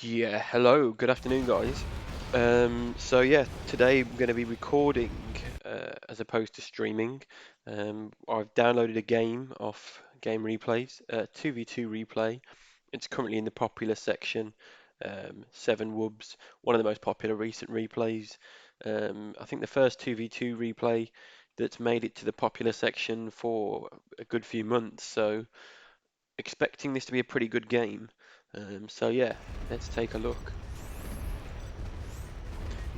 Yeah, hello, good afternoon, guys. So yeah, today I'm going to be recording as opposed to streaming. I've downloaded a game off Game Replays, 2v2 replay. It's currently in the popular section. Seven Wubs, one of the most popular recent replays. I think the first 2v2 replay that's made it to the popular section for a good few months. So expecting this to be a pretty good game. So yeah, let's take a look.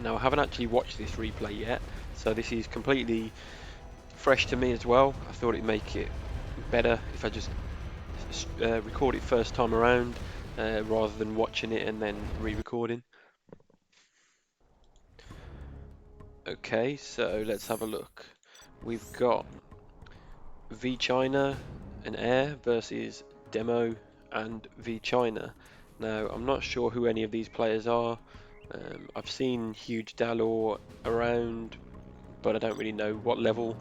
Now, I haven't actually watched this replay yet, so this is completely fresh to me as well. I thought it'd make it better if I just record it first time around rather than watching it and then re-recording. Okay, so let's have a look. We've got V China and Air versus Demo and V China. Now, I'm not sure who any of these players are. I've seen Huge Dalor around, but I don't really know what level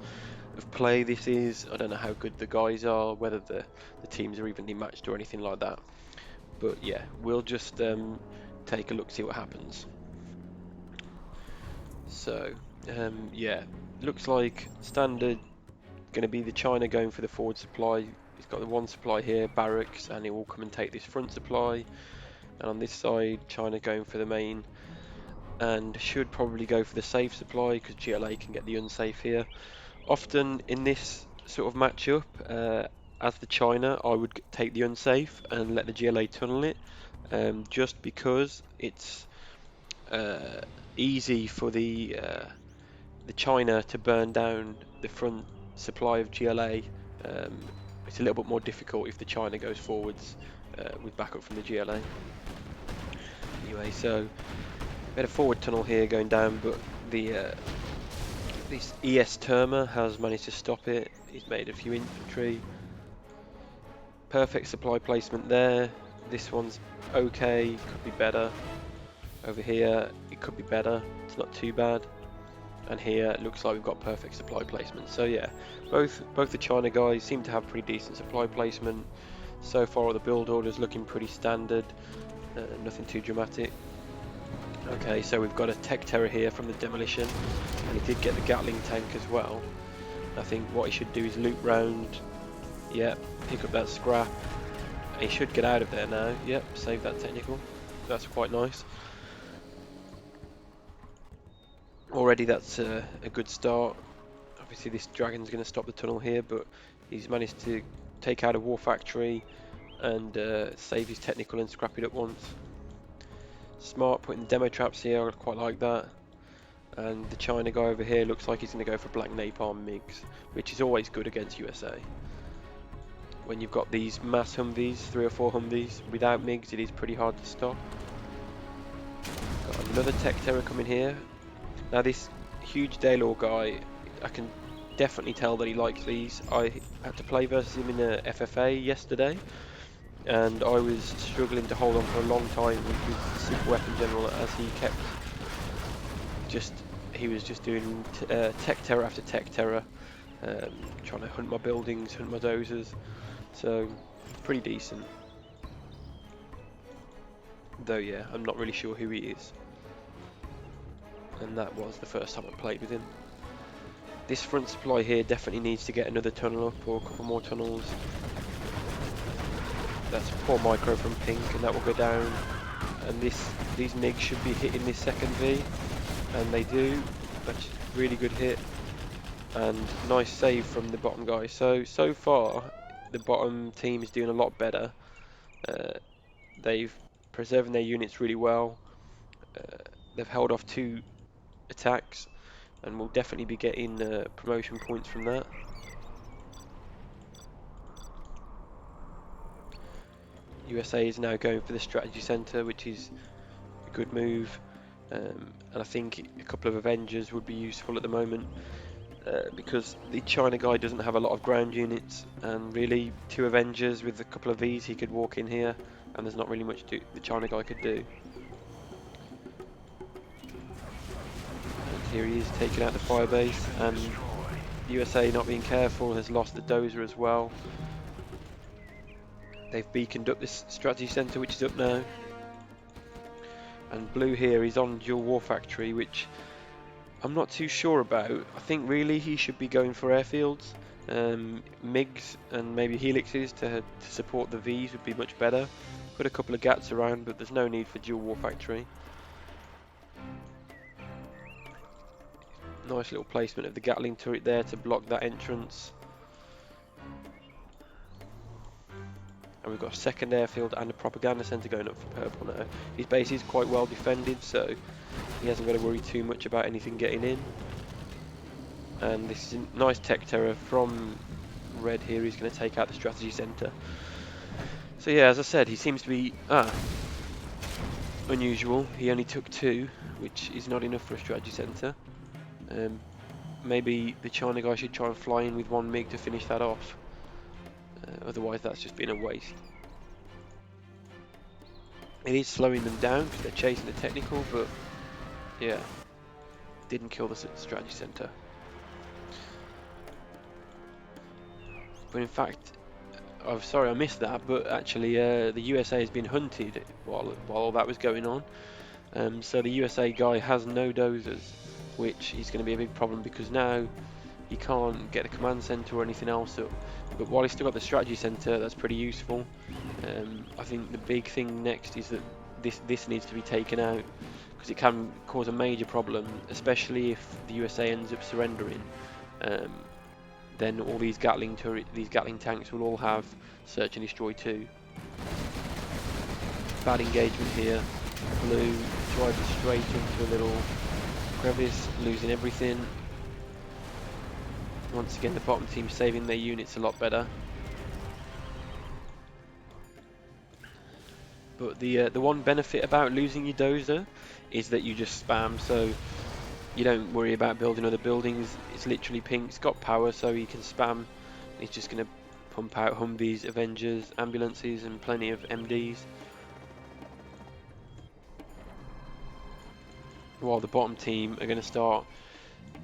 of play this is. I don't know how good the guys are, whether the teams are evenly matched or anything like that. But yeah, we'll just take a look, see what happens. So yeah, looks like standard going to be the China going for the forward supply. He's got the one supply here, barracks, and he will come and take this front supply. And on this side, China going for the main and should probably go for the safe supply because GLA can get the unsafe here. Often in this sort of matchup, as the China, I would take the unsafe and let the GLA tunnel it, just because it's uh, easy for the China to burn down the front supply of GLA. It's a little bit more difficult if the China goes forwards with backup from the GLA. Anyway, so we had a forward tunnel here going down, but this ES Terma has managed to stop it. He's made a few infantry. Perfect supply placement there. This one's okay, could be better. Over here, it could be better. It's not too bad. And here, it looks like we've got perfect supply placement. So yeah, both the China guys seem to have pretty decent supply placement. So far, the build order's looking pretty standard. Nothing too dramatic. Okay, so we've got a tech terror here from the demolition, and he did get the Gatling tank as well. I think what he should do is loop round. Yep, pick up that scrap. He should get out of there now. Yep, save that technical. That's quite nice. Already that's a good start. Obviously this dragon's going to stop the tunnel here, but he's managed to take out a war factory and save his technical and scrap it up once. Smart putting the demo traps here, I quite like that. And the China guy over here looks like he's going to go for black napalm MiGs, which is always good against USA. When you've got these mass Humvees, 3 or 4 Humvees, without MiGs it is pretty hard to stop. Got another tech terror coming here. Now this huge Daylor guy, I can definitely tell that he likes these. I had to play versus him in a FFA yesterday, and I was struggling to hold on for a long time with his super weapon general as he was just doing tech terror after tech terror, trying to hunt my buildings, hunt my dozers. So pretty decent. Though yeah, I'm not really sure who he is. And that was the first time I played with him. This front supply here definitely needs to get another tunnel up or a couple more tunnels. That's poor micro from Pink, and that will go down. And these MiGs should be hitting this second V, and they do. That's a really good hit, and nice save from the bottom guy. So far, the bottom team is doing a lot better. They've preserving their units really well. They've held off 2 attacks, and will definitely be getting promotion points from that. USA is now going for the strategy center, which is a good move. And I think a couple of Avengers would be useful at the moment because the China guy doesn't have a lot of ground units, and really 2 Avengers with a couple of these he could walk in here, and there's not really much the China guy could do. And here he is taking out the firebase, and USA, not being careful, has lost the dozer as well. They've beaconed up this strategy center, which is up now. And blue here is on dual war factory, which I'm not too sure about. I think really he should be going for airfields. MiGs and maybe helixes to support the Vs would be much better. Put a couple of GATs around, but there's no need for dual war factory. Nice little placement of the Gatling turret there to block that entrance. And we've got a second airfield and a propaganda centre going up for purple now. His base is quite well defended, so he hasn't got to worry too much about anything getting in. And this is a nice tech terror from red here. He's going to take out the strategy centre. So yeah, as I said, he seems to be unusual. He only took 2, which is not enough for a strategy centre. Maybe the China guy should try and fly in with 1 MiG to finish that off. Otherwise that's just been a waste. It is slowing them down because they're chasing the technical, but yeah, didn't kill the strategy centre. But in fact, I'm sorry I missed that, but actually the USA has been hunted while all that was going on. So the USA guy has no dozers, which is going to be a big problem because now he can't get a command centre or anything else up. But while he's still got the strategy centre, that's pretty useful. I think the big thing next is that this needs to be taken out because it can cause a major problem, especially if the USA ends up surrendering. Then all these Gatling tanks will all have search and destroy too. Bad engagement here. Blue driving straight into a little crevice, losing everything. Once again, the bottom team saving their units a lot better. But the one benefit about losing your dozer is that you just spam, so you don't worry about building other buildings. It's literally pink. It's got power, so you can spam. It's just going to pump out Humvees, Avengers, ambulances, and plenty of MDs. While the bottom team are going to start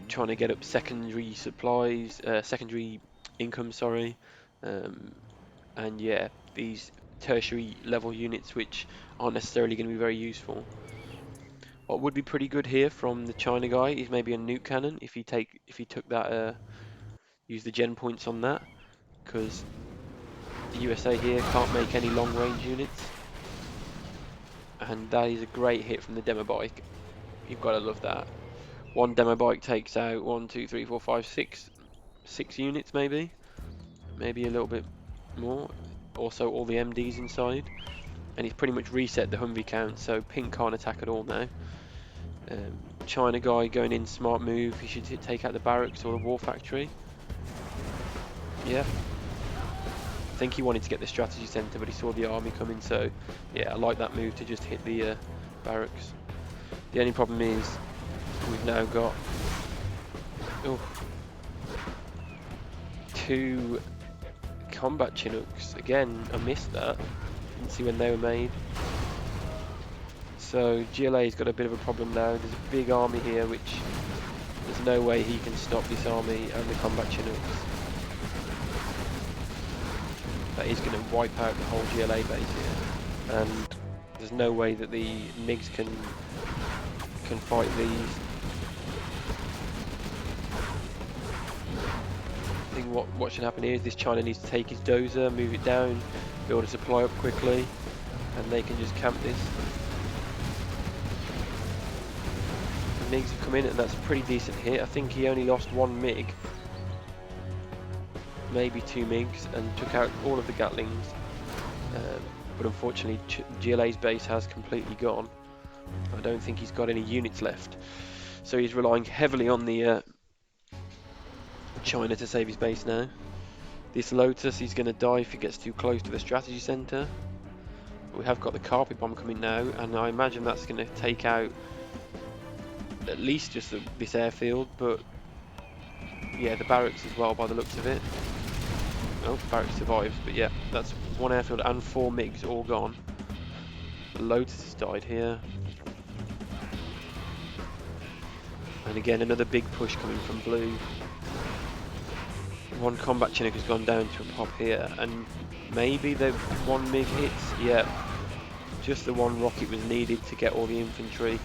trying to get up secondary supplies, secondary income, sorry, and yeah, these tertiary level units which aren't necessarily going to be very useful. What would be pretty good here from the China guy is maybe a nuke cannon if he took that, use the gen points on that, because the USA here can't make any long range units, and that is a great hit from the demo bike. You've got to love that. One demo bike takes out 1, 2, 3, 4, 5, 6 units maybe a little bit more. Also all the MDs inside, and he's pretty much reset the Humvee count, so pink can't attack at all now. China guy going in, smart move. He should take out the barracks or the war factory. Yeah, I think he wanted to get the strategy centre, but he saw the army coming, so yeah, I like that move to just hit the barracks. The only problem is we've now got 2 combat Chinooks. Again, I missed that. Didn't see when they were made. So GLA's got a bit of a problem now. There's a big army here, which there's no way he can stop this army and the combat Chinooks. That is going to wipe out the whole GLA base here, and there's no way that the MiGs can fight these. I think what should happen here is this China needs to take his dozer, move it down, build a supply up quickly, and they can just camp this. The MiGs have come in, and that's a pretty decent hit. I think he only lost 1 MiG, maybe 2 MiGs, and took out all of the Gatlings. But unfortunately, GLA's base has completely gone. I don't think he's got any units left, so he's relying heavily on the China to save his base now. This Lotus, he's going to die if he gets too close to the strategy centre. We have got the carpet bomb coming now, and I imagine that's going to take out at least just this airfield, but yeah, the barracks as well by the looks of it. Oh, the barracks survives, but yeah, that's 1 airfield and 4 MiGs all gone. The Lotus has died here. And again, another big push coming from blue. 1 combat Chinook has gone down to a pop here, and maybe the 1 MiG hits. Yeah, Just the one rocket was needed to get all the infantry.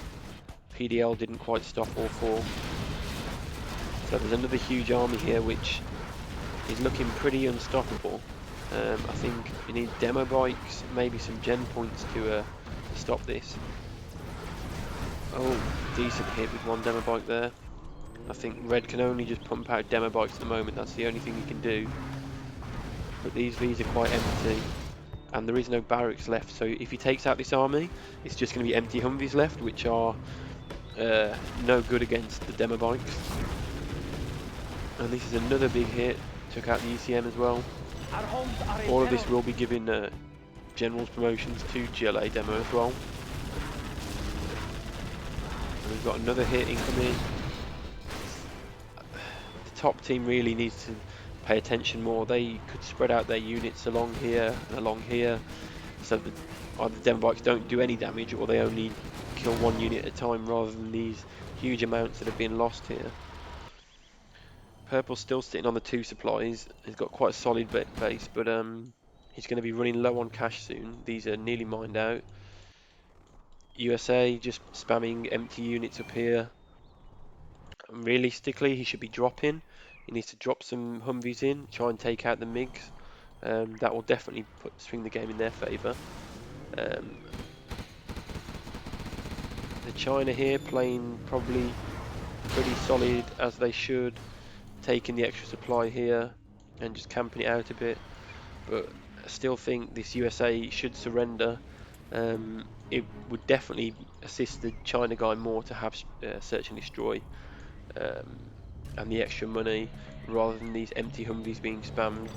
PDL didn't quite stop all four. So there's another huge army here which is looking pretty unstoppable. I think you need demo bikes, maybe some gen points to stop this. Oh, decent hit with one demo bike there. I think Red can only just pump out demo bikes at the moment, that's the only thing he can do. But these Vs are quite empty, and there is no barracks left, so if he takes out this army, it's just going to be empty Humvees left, which are no good against the demo bikes. And this is another big hit, took out the ECM as well. All of this will be giving generals promotions to GLA demo as well. And we've got another hit incoming. The top team really needs to pay attention more. They could spread out their units along here and along here, so that either the demo bikes don't do any damage or they only kill one unit at a time rather than these huge amounts that have been lost here. Purple's still sitting on the 2 supplies. He's got quite a solid base, but he's going to be running low on cash soon. These are nearly mined out. USA just spamming empty units up here. Realistically, he should be dropping. He needs to drop some Humvees in, try and take out the MiGs. That will definitely swing the game in their favour. The China here playing probably pretty solid as they should, taking the extra supply here and just camping it out a bit. But I still think this USA should surrender. It would definitely assist the China guy more to have search and destroy and the extra money rather than these empty Humvees being spammed.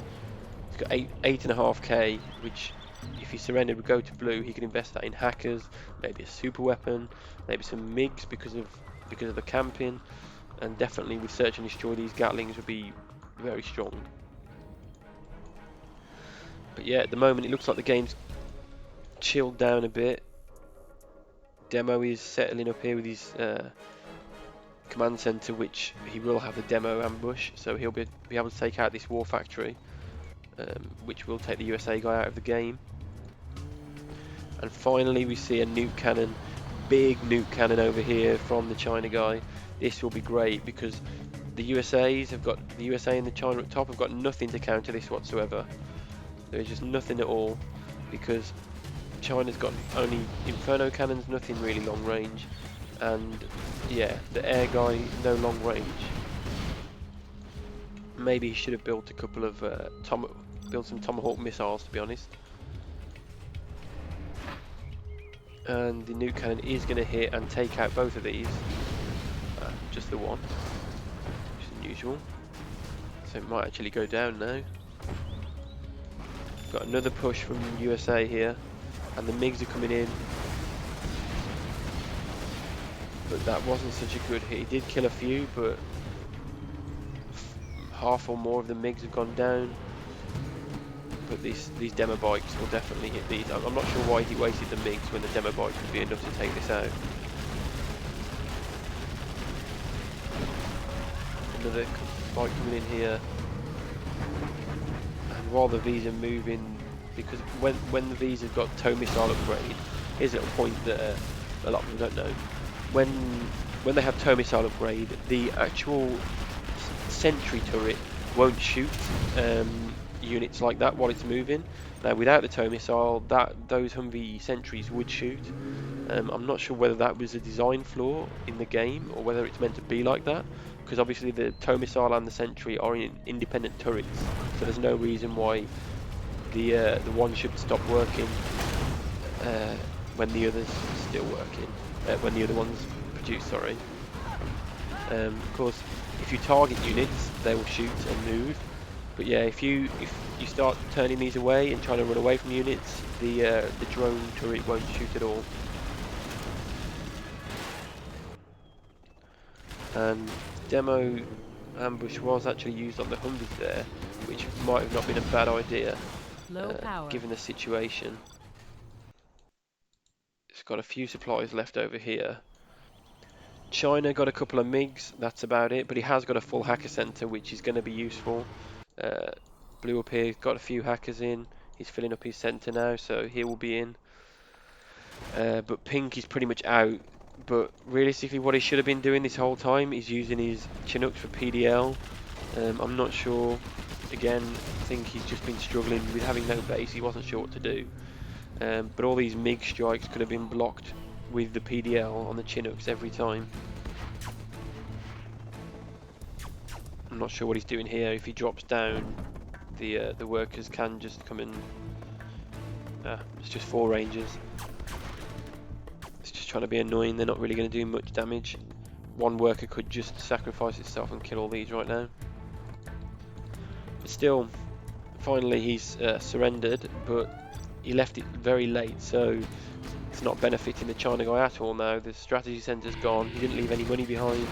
He's got 8.5k, which if he surrendered would go to blue. He could invest that in hackers, maybe a super weapon, maybe some MiGs because of the camping, and definitely with search and destroy these Gatlings would be very strong. But yeah, at the moment it looks like the game's chilled down a bit. Demo is settling up here with his command center, which he will have the demo ambush, so he'll be able to take out this war factory, which will take the USA guy out of the game. And finally we see a nuke cannon, big nuke cannon over here from the China guy. This will be great because the USA and the China at top have got nothing to counter this whatsoever. There's just nothing at all because China's got only Inferno cannons, nothing really long range, and yeah, the air guy no long range. Maybe he should have built a couple of some Tomahawk missiles, to be honest. And the nuke cannon is going to hit and take out both of these. Just the one, which is unusual. So it might actually go down now. Got another push from USA here, and the MiGs are coming in. But that wasn't such a good hit. He did kill a few, but half or more of the MiGs have gone down. But these demo bikes will definitely hit these. I'm not sure why he wasted the MiGs when the demo bike could be enough to take this out. Another bike coming in here. And while the Vs are moving, because when the Vs have got tow missile upgrade, here's a point that a lot of people don't know. When they have tow missile upgrade, the actual sentry turret won't shoot units like that while it's moving. Now without the tow missile, those Humvee sentries would shoot. I'm not sure whether that was a design flaw in the game or whether it's meant to be like that, because obviously the tow missile and the sentry are independent turrets, so there's no reason why the one should stop working when the other's still working, when the other one's produced, sorry. Of course, if you target units, they will shoot and move. But yeah, if you start turning these away and trying to run away from units, the drone turret won't shoot at all. And demo ambush was actually used on the Humvees there, which might have not been a bad idea, given the situation. It's got a few supplies left over here. China got a couple of MiGs, that's about it, but he has got a full hacker center, which is going to be useful. Blue up here got a few hackers in. He's filling up his center now, so he will be in. but pink is pretty much out. But realistically, what he should have been doing this whole time is using his Chinooks for PDL. I'm not sure. Again, I think he's just been struggling with having no base. He wasn't sure what to do. But all these MiG strikes could have been blocked with the PDL on the Chinooks every time. I'm not sure what he's doing here. If he drops down, the workers can just come in. It's just 4 Rangers. It's just trying to be annoying. They're not really going to do much damage. One worker could just sacrifice itself and kill all these right now. But still, finally he's surrendered, but he left it very late, so it's not benefiting the China guy at all now. The strategy centre's gone. He didn't leave any money behind.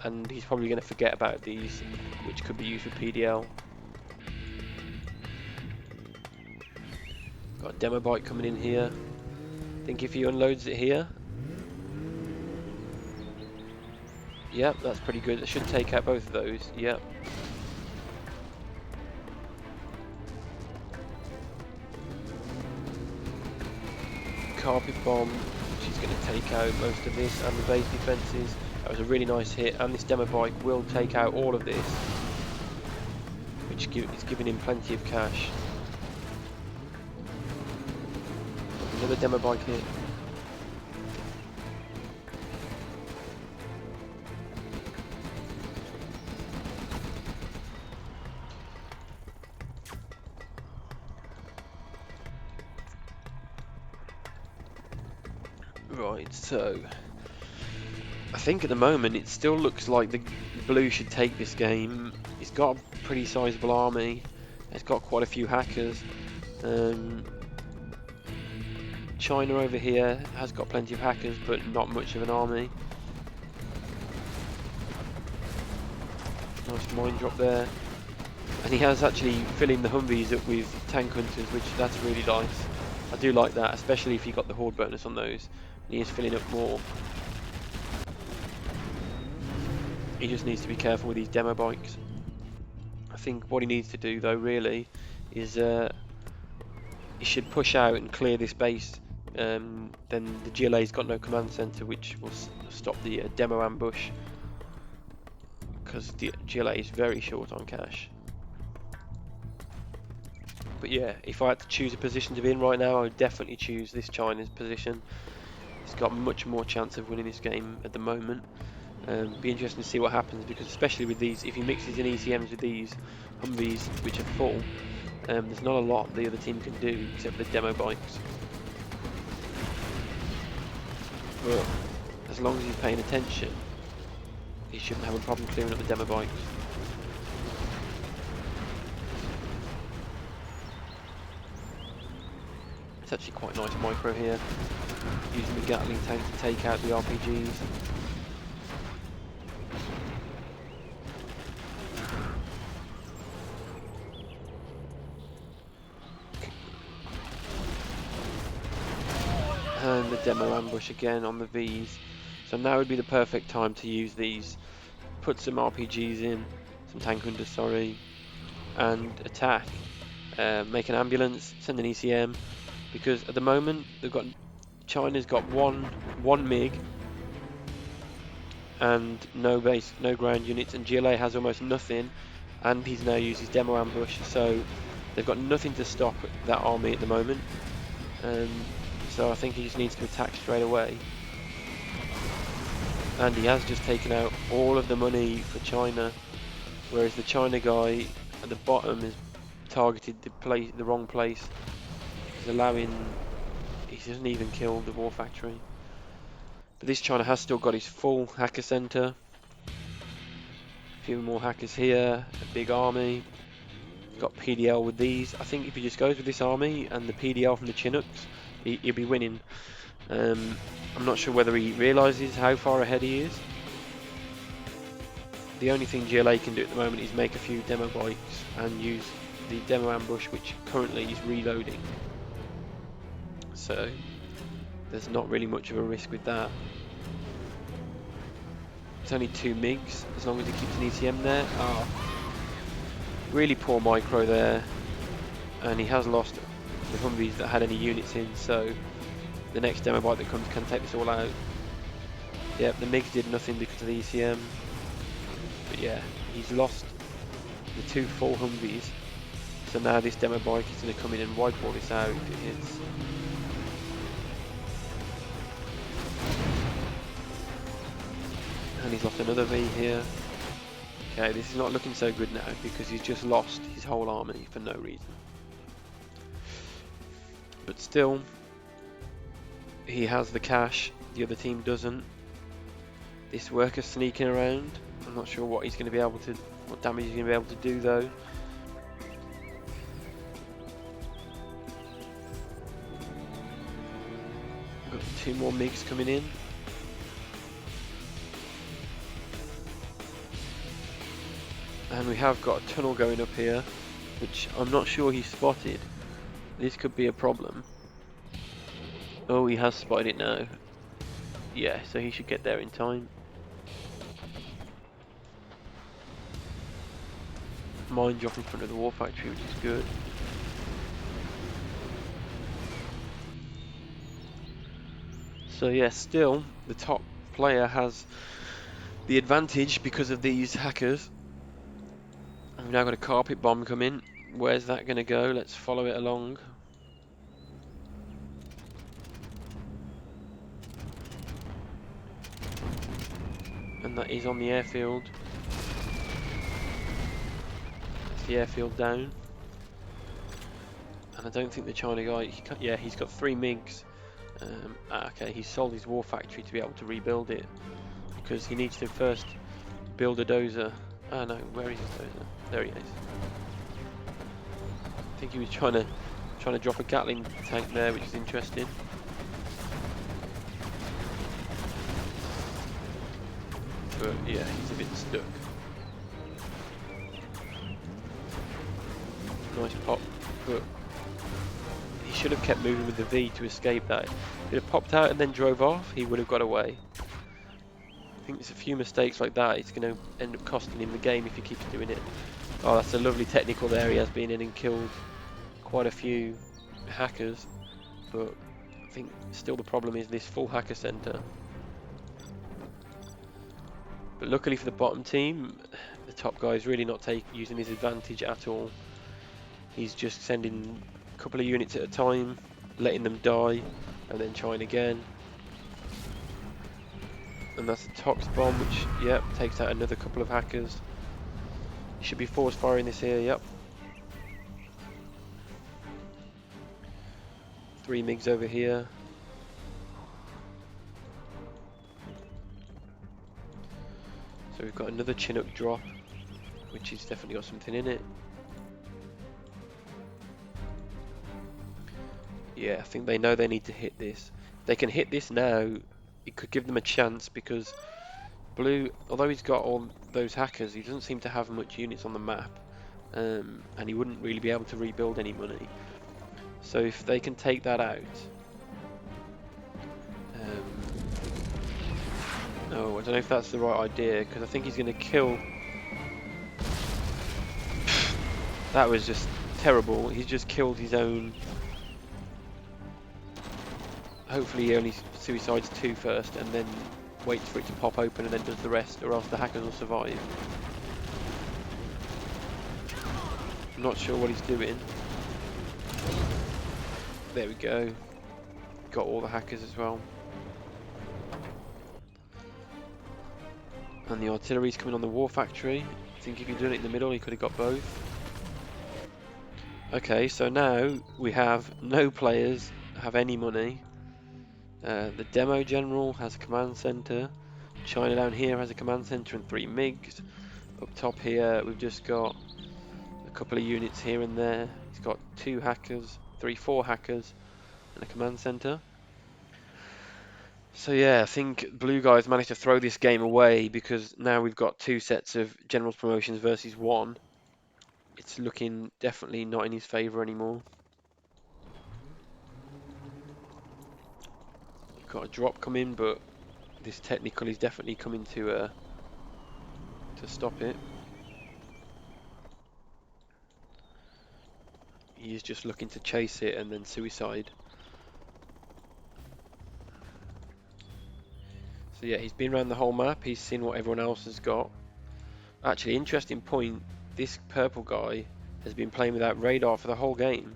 And he's probably going to forget about these, which could be used for PDL. Got a demo bike coming in here. I think if he unloads it here, yep, that's pretty good. It should take out both of those. Yep. Carpet bomb. She's going to take out most of this and the base defences. That was a really nice hit, and this demo bike will take out all of this, which is giving him plenty of cash. Another demo bike hit. Right, so I think at the moment it still looks like the blue should take this game. He's got a pretty sizable army. It's got quite a few hackers. China over here has got plenty of hackers, but not much of an army. Nice mine drop there. And he has actually filling the Humvees up with tank hunters, which that's really nice. I do like that, especially if you got the horde bonus on those. And he is filling up more. He just needs to be careful with these demo bikes. I think what he needs to do though really is he should push out and clear this base. Then the GLA's got no command center, which will stop the demo ambush, because the GLA is very short on cash. But yeah, if I had to choose a position to be in right now, I would definitely choose this China's position. He's got much more chance of winning this game at the moment. Be interesting to see what happens, because especially with these, if he mixes in ECMs with these Humvees which are full, there's not a lot the other team can do except for the demo bikes. But as long as he's paying attention, he shouldn't have a problem clearing up the demo bikes. It's actually quite a nice micro here, using the Gatling tank to take out the RPGs. And the demo ambush again on the Vs. So now would be the perfect time to use these. Put some RPGs in, some tank hunters, sorry, and attack. Make an ambulance, send an ECM, because at the moment China's got one MiG and no base, no ground units, and GLA has almost nothing, and he's now used his demo ambush, so they've got nothing to stop that army at the moment. So I think he just needs to attack straight away. And he has just taken out all of the money for China, whereas the China guy at the bottom has targeted the wrong place. He doesn't even kill the war factory. But this China has still got his full hacker center. A few more hackers here, a big army. Got PDL with these. I think if he just goes with this army and the PDL from the Chinooks, he'll be winning. I'm not sure whether he realises how far ahead he is. The only thing GLA can do at the moment is make a few demo bikes and use the demo ambush, which currently is reloading. So there's not really much of a risk with that. It's only 2 MiGs, as long as he keeps an ECM there. Really poor micro there, and he has lost the Humvees that had any units in, so the next demo bike that comes can take this all out. Yep, the MiGs did nothing because of the ECM, but yeah, he's lost the 2 full Humvees, so now this demo bike is going to come in and wipe all this out if it hits. And he's lost another V here. Okay, this is not looking so good now because he's just lost his whole army for no reason. But still, he has the cash, the other team doesn't. This worker's sneaking around. I'm not sure what he's going to be able to, what damage he's going to be able to do though. We've got 2 more MiGs coming in. And we have got a tunnel going up here, which I'm not sure he spotted. This could be a problem. Oh, he has spotted it now. Yeah, so he should get there in time. Mine drop in front of the war factory, which is good. So yeah, still the top player has the advantage because of these hackers. We've now got a carpet bomb coming. Where's that going to go? Let's follow it along. And that is on the airfield. That's the airfield down. And I don't think the China guy, yeah, he's got 3 MiGs. Okay, he sold his war factory to be able to rebuild it, because he needs to first build a dozer. Oh no, where is his dozer? There he is. I think he was trying to drop a Gatling tank there, which is interesting. But yeah, he's a bit stuck. Nice pop, but he should have kept moving with the V to escape that. If he had popped out and then drove off, he would have got away. I think there's a few mistakes like that. It's going to end up costing him the game if he keeps doing it. Oh, that's a lovely technical there. He has been in and killed quite a few hackers, but I think still the problem is this full hacker center. But luckily for the bottom team, the top guy is really not using his advantage at all. He's just sending a couple of units at a time, letting them die, and then trying again. And that's a Tox bomb, which, yep, takes out another couple of hackers. He should be force firing this here, yep. 3 MiGs over here. So we've got another Chinook drop, which has definitely got something in it. Yeah, I think they know they need to hit this. If they can hit this now, it could give them a chance, because Blue, although he's got all those hackers, he doesn't seem to have much units on the map, and he wouldn't really be able to rebuild any money. So if they can take that out, no, I don't know if that's the right idea, because I think he's going to kill. That was just terrible. He's just killed his own. Hopefully he only suicides 2 first, and then waits for it to pop open and then does the rest, or else the hackers will survive. I'm not sure what he's doing. There we go. Got all the hackers as well. And the artillery's coming on the war factory. I think if he'd done it in the middle, he could have got both. Okay, so now we have no players have any money. The demo general has a command center. China down here has a command center and 3 MiGs. Up top here, we've just got a couple of units here and there. He's got 2 hackers, 4 hackers, and a command center. So yeah, I think blue guys managed to throw this game away, because now we've got 2 sets of generals promotions versus 1. It's looking definitely not in his favour anymore. We've got a drop coming, but this technical is definitely coming to stop it. He's just looking to chase it and then suicide. So yeah, he's been around the whole map. He's seen what everyone else has got. Actually, interesting point. This purple guy has been playing without radar for the whole game.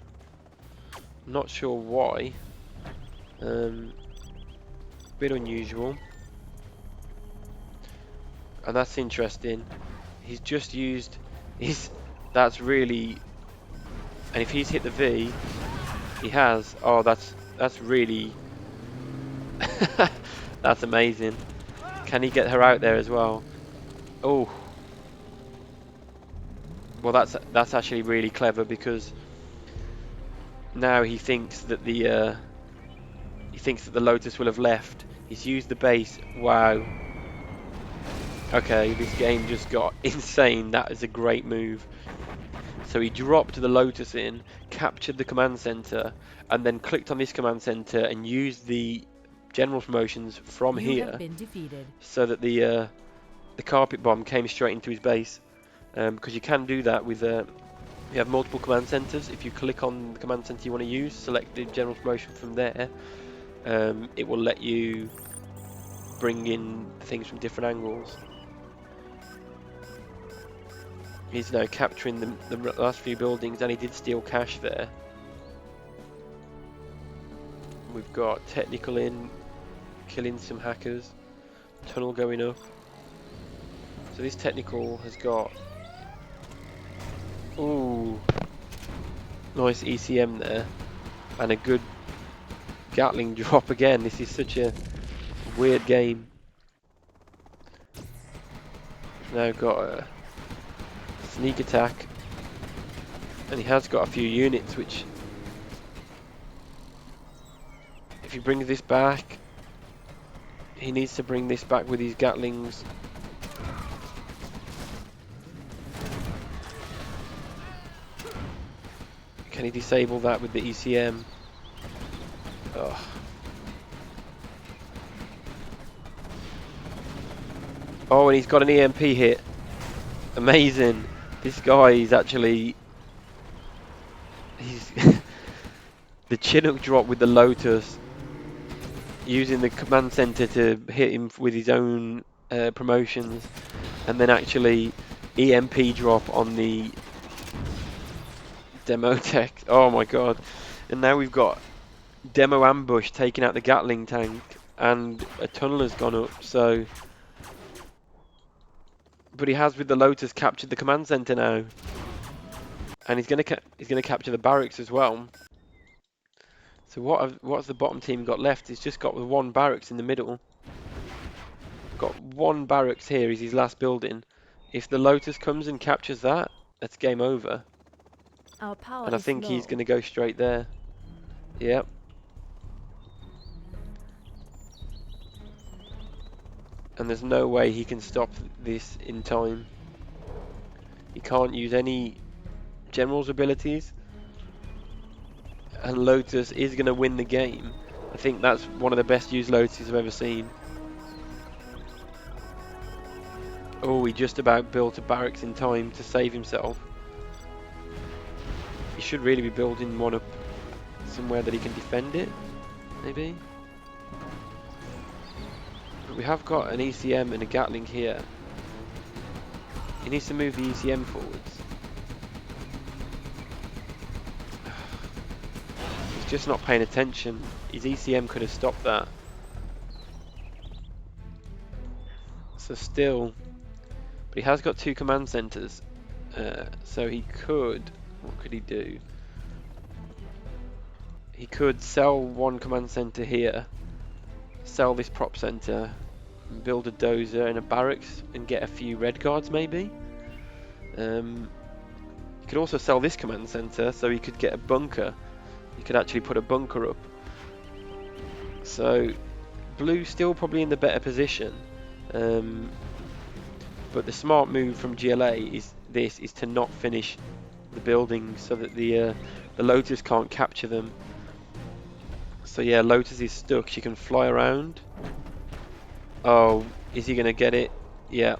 Not sure why. Bit unusual. And that's interesting. He's just used his... That's really... And if he's hit the V, he has... Oh, that's really... That's amazing. Can he get her out there as well? Oh. Well, that's actually really clever, because now he thinks that the Lotus will have left. He's used the base. Wow. Okay, this game just got insane. That is a great move. So he dropped the Lotus in, captured the command center, and then clicked on this command center and used the general promotions from here, so that the carpet bomb came straight into his base. Because you can do that with you have multiple command centers. If you click on the command center you want to use, select the general promotion from there, it will let you bring in things from different angles. He's now capturing the last few buildings, and he did steal cash there. We've got technical in, killing some hackers, tunnel going up. So this technical has got, ooh, nice ECM there, and a good Gatling drop again. This is such a weird game. We've now got a sneak attack, and he has got a few units, which, if he brings this back, he needs to bring this back with his Gatlings. Can he disable that with the ECM? Ugh. Oh, and he's got an EMP hit. Amazing. This guy is actually... He's... the Chinook drop with the Lotus, using the command center to hit him with his own promotions, and then actually EMP drop on the demo tech. Oh my god. And now we've got demo ambush taking out the Gatling tank, and a tunnel has gone up, so... But he has, with the Lotus, captured the command center now, and he's gonna capture the barracks as well. So what's the bottom team got left? He's just got one barracks in the middle. Got one barracks here. Is his last building. If the Lotus comes and captures that, that's game over. Our power and I think he's gonna go straight there. Yep. And there's no way he can stop this in time. He can't use any general's abilities, and Lotus is going to win the game. I think that's one of the best used Lotuses I've ever seen. Oh, he just about built a barracks in time to save himself. He should really be building one up somewhere that he can defend it, maybe. But we have got an ECM and a Gatling here. He needs to move the ECM forwards. He's just not paying attention. His ECM could have stopped that. So still, but he has got two command centers, so he could, what could he do? He could sell one command center here, sell this prop center, and build a dozer and a barracks and get a few red guards maybe. He could also sell this command center, so he could get a bunker. He could actually put a bunker up. So blue's still probably in the better position. But the smart move from GLA is to not finish the buildings, so that the Lotus can't capture them. So yeah, Lotus is stuck. She can fly around. Oh, is he gonna get it? Yeah.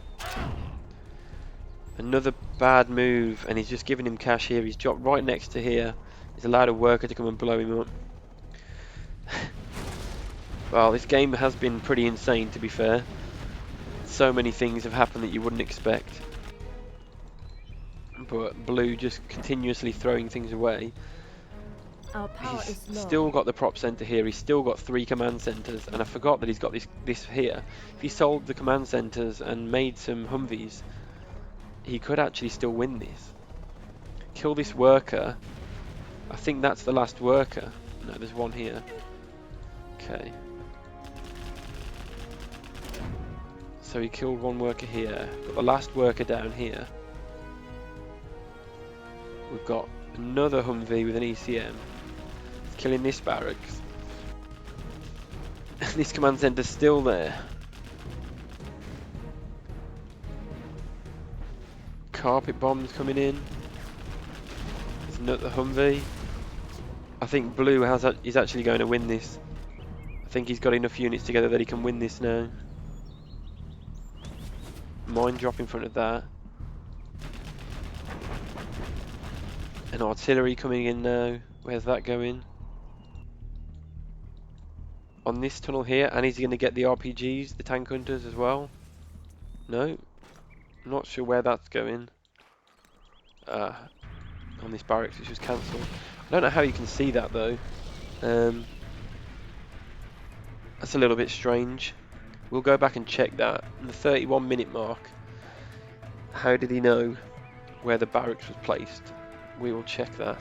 Another bad move, and he's just giving him cash here. He's dropped right next to here. He's allowed a worker to come and blow him up. Well, this game has been pretty insane, to be fair. So many things have happened that you wouldn't expect. But Blue just continuously throwing things away. Our power He's is low. still got the prop center here. He's still got 3 command centers, and I forgot that he's got this here. If he sold the command centers and made some Humvees, he could actually still win this. Kill this worker. I think that's the last worker. No, there's one here. Okay. So he killed one worker here. Got the last worker down here. We've got another Humvee with an ECM. It's killing this barracks. This command center's still there. Carpet bombs coming in. There's another Humvee. I think Blue is actually going to win this. I think he's got enough units together that he can win this now. Mine drop in front of that. An artillery coming in now. Where's that going? On this tunnel here, and is he going to get the RPGs, the tank hunters as well? No. Not sure where that's going. On this barracks, which was cancelled. I don't know how you can see that though. That's a little bit strange. We'll go back and check that. In the 31-minute mark. How did he know where the barracks was placed? We will check that.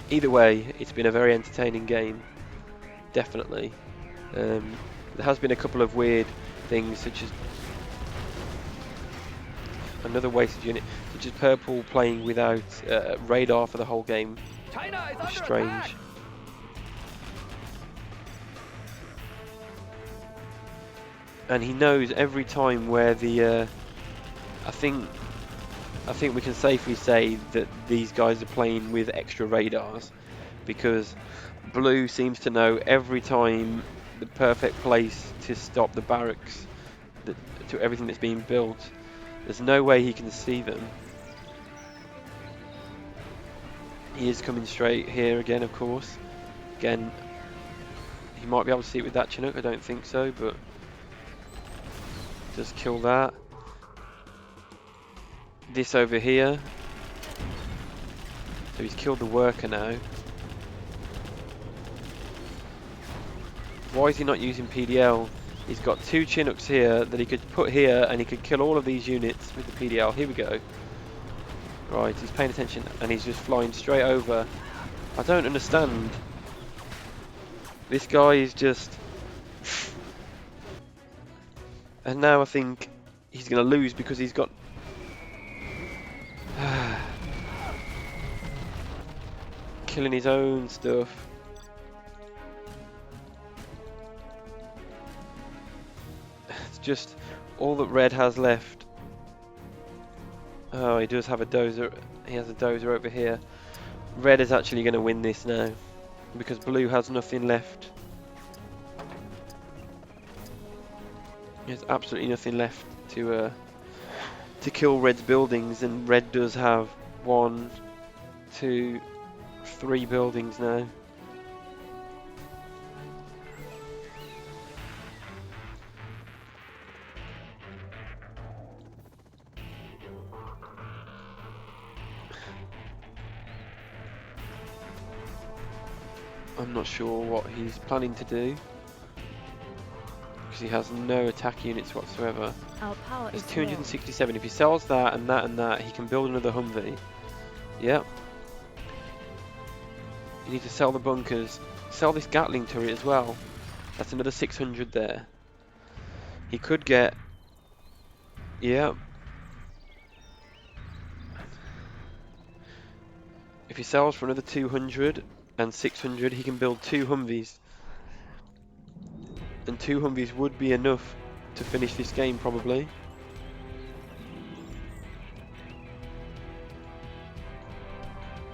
Either way, it's been a very entertaining game. Definitely. There has been a couple of weird things, such as another wasted unit, such as Purple playing without radar for the whole game. China is It's under strange. attack. And he knows every time where the I think we can safely say that these guys are playing with extra radars, because Blue seems to know every time the perfect place to stop the barracks, to everything that's being built. There's no way he can see them. He is coming straight here again, of course. Again, he might be able to see it with that Chinook, I don't think so, but just kill that. This over here. So he's killed the worker now. Why is he not using PDL? He's got 2 Chinooks here that he could put here, and he could kill all of these units with the PDL. Here we go. Right, he's paying attention, and he's just flying straight over. I don't understand. This guy is just... And now I think he's going to lose because he's got... killing his own stuff. It's just all that Red has left. Oh, he does have a dozer. He has a dozer over here. Red is actually going to win this now because Blue has nothing left. He has absolutely nothing left to kill Red's buildings, and Red does have 1, 2, 3 buildings now. I'm not sure what he's planning to do because he has no attack units whatsoever. Our power It's is 267. If he sells that and that and that, he can build another Humvee. Yep. You need to sell the bunkers. Sell this Gatling turret as well. That's another 600 there. He could get... Yeah. If he sells for another 200 and 600, he can build 2 Humvees. And 2 Humvees would be enough to finish this game, probably.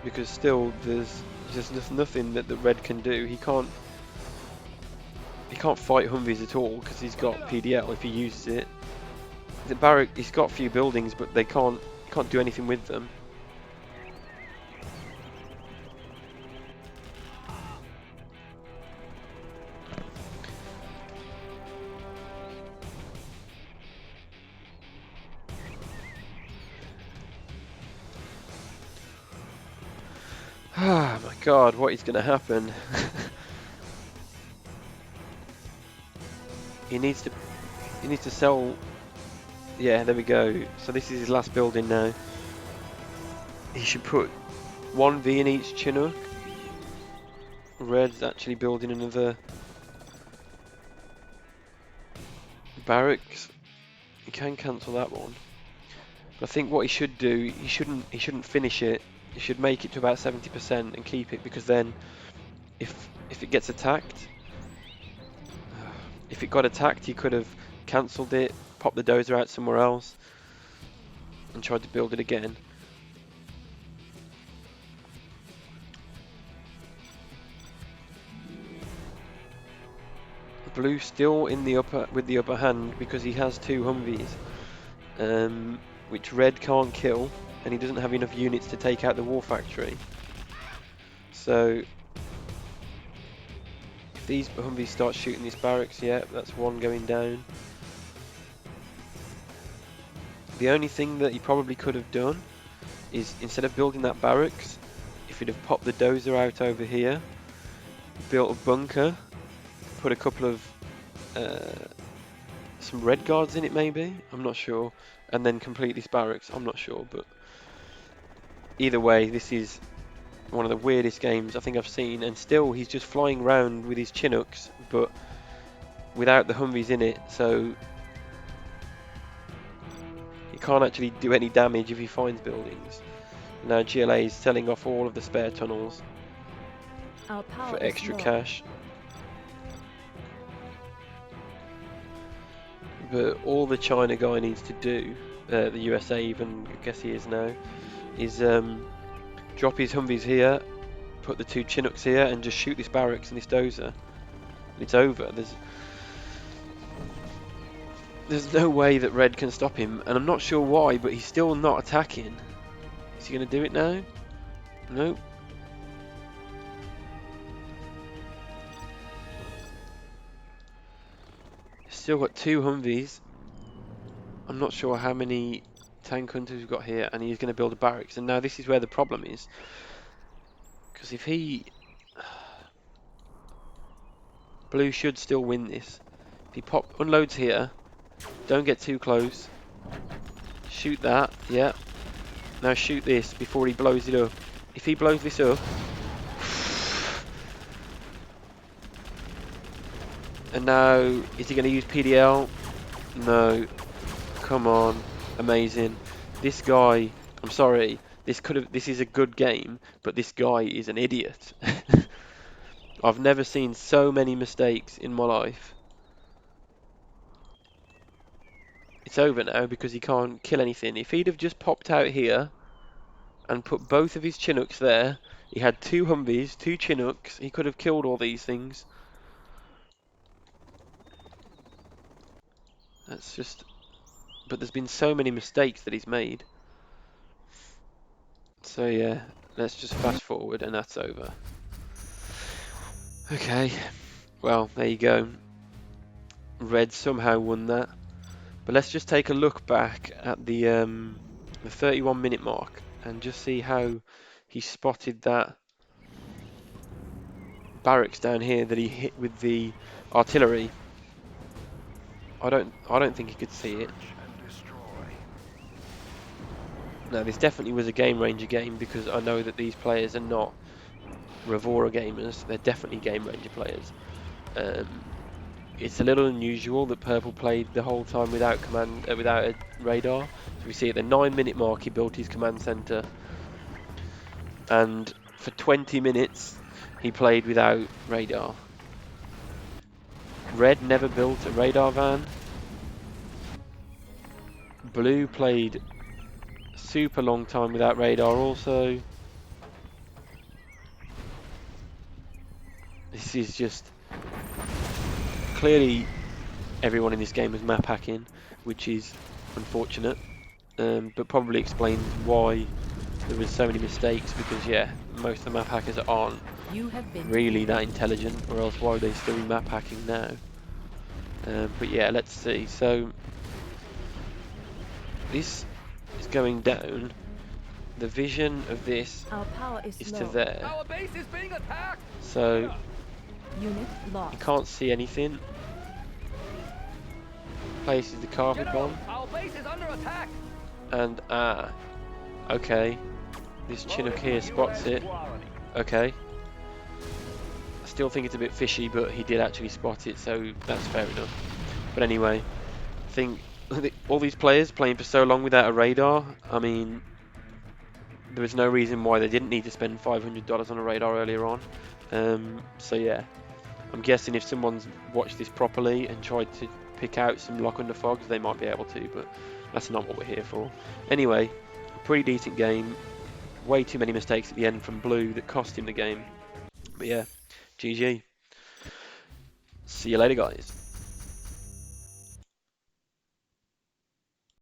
Because still, there's just nothing that the Red can do. He can't fight Humvees at all because he's got PDL if he uses it. The barrack, he's got a few buildings, but they can't do anything with them. Ah, my God, what is going to happen? He needs to sell. Yeah, there we go. So this is his last building now. He should put 1V in each Chinook. Red's actually building another barracks. He can cancel that one. But I think what he should do, he shouldn't finish it. He should make it to about 70% and keep it, because then if it gets attacked, if it got attacked, he could have cancelled it, popped the dozer out somewhere else, and tried to build it again. Blue still in the upper hand because he has 2 Humvees, which Red can't kill, and he doesn't have enough units to take out the war factory. So if these Humvees start shooting these barracks, yeah, that's one going down. The only thing that he probably could have done is, instead of building that barracks, if he'd have popped the dozer out over here, built a bunker, put a couple of some red guards in it maybe, I'm not sure, and then complete this barracks, I'm not sure, but either way, this is one of the weirdest games I think I've seen, and still he's just flying around with his Chinooks, but without the Humvees in it, so he can't actually do any damage if he finds buildings. Now GLA is selling off all of the spare tunnels Our power for is extra low. cash. But all the China guy needs to do, the USA even, I guess he is now, is drop his Humvees here, put the 2 Chinooks here, and just shoot this barracks and this dozer. And it's over. There's no way that Red can stop him, and I'm not sure why, but he's still not attacking. Is he going to do it now? Nope. Still got 2 Humvees. I'm not sure how many tank hunters we've got here, and he's going to build a barracks. And now this is where the problem is, because if he... Blue should still win this. If he unloads here, don't get too close. Shoot that, yeah. Now shoot this before he blows it up. If he blows this up, and now is he going to use PDL? No. Come on, amazing. This guy, I'm sorry. This is a good game, but this guy is an idiot. I've never seen so many mistakes in my life. It's over now because he can't kill anything. If he'd have just popped out here and put both of his Chinooks there, he had 2 Humvees, 2 Chinooks, he could have killed all these things. That's just... But there's been so many mistakes that he's made. So yeah, let's just fast forward and that's over. Okay, well, there you go. Red somehow won that. But let's just take a look back at the 31-minute mark and just see how he spotted that barracks down here that he hit with the artillery. I don't think he could see it. Now this definitely was a Game Ranger game, because I know that these players are not Revora gamers. They're definitely Game Ranger players. It's a little unusual that Purple played the whole time without without a radar. So we see at the 9-minute mark he built his command center, and for 20 minutes he played without radar. Red never built a radar van. Blue played super long time without radar also. This is just... Clearly everyone in this game is map hacking, which is unfortunate, but probably explains why there was so many mistakes, because yeah, most of the map hackers aren't You have been really that defeated. intelligent, or else why would they still be map hacking now? But yeah, let's see. So this is going down. The vision of this Our power is is to low. there, Our base is being attacked. so Unit you lost. can't see anything. Places the carpet General, bomb, our base is under attack. and okay, this Chinook here spots it. Okay, I still think it's a bit fishy, but he did actually spot it, so that's fair enough. But anyway, I think all these players playing for so long without a radar, I mean, there was no reason why they didn't need to spend $500 on a radar earlier on. So yeah, I'm guessing if someone's watched this properly and tried to pick out some lock under fogs, they might be able to, but that's not what we're here for. Anyway, pretty decent game. Way too many mistakes at the end from Blue that cost him the game. But yeah, GG. See you later, guys.